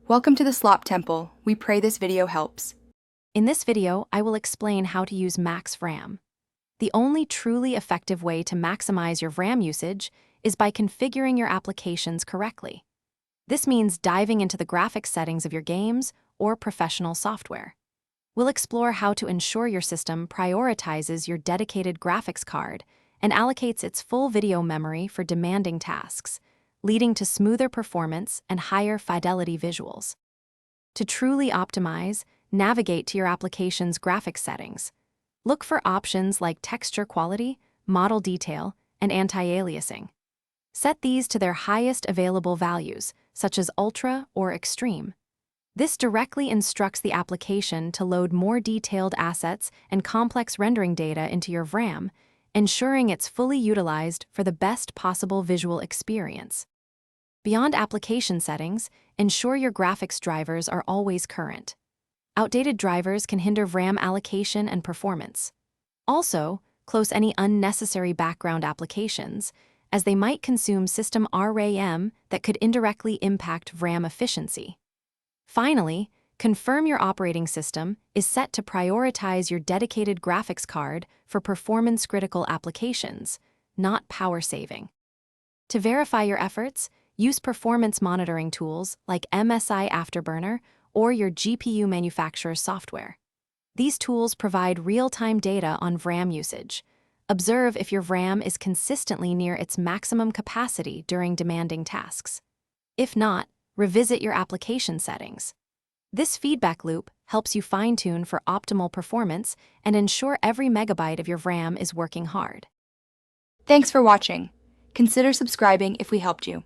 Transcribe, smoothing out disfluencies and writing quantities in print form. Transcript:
Welcome to the Slop Temple. We pray this video helps. In this video, I will explain how to use Max VRAM. The only truly effective way to maximize your VRAM usage is by configuring your applications correctly. This means diving into the graphics settings of your games or professional software. We'll explore how to ensure your system prioritizes your dedicated graphics card and allocates its full video memory for demanding tasks, leading to smoother performance and higher fidelity visuals. To truly optimize, navigate to your application's graphics settings. Look for options like texture quality, model detail, and anti-aliasing. Set these to their highest available values, such as Ultra or Extreme. This directly instructs the application to load more detailed assets and complex rendering data into your VRAM, ensuring it's fully utilized for the best possible visual experience. Beyond application settings, ensure your graphics drivers are always current. Outdated drivers can hinder VRAM allocation and performance. Also, close any unnecessary background applications, as they might consume system RAM that could indirectly impact VRAM efficiency. Finally, confirm your operating system is set to prioritize your dedicated graphics card for performance-critical applications, not power saving. To verify your efforts, use performance monitoring tools like MSI Afterburner or your GPU manufacturer's software. These tools provide real-time data on VRAM usage. Observe if your VRAM is consistently near its maximum capacity during demanding tasks. If not, revisit your application settings. This feedback loop helps you fine-tune for optimal performance and ensure every megabyte of your VRAM is working hard. Thanks for watching. Consider subscribing if we helped you.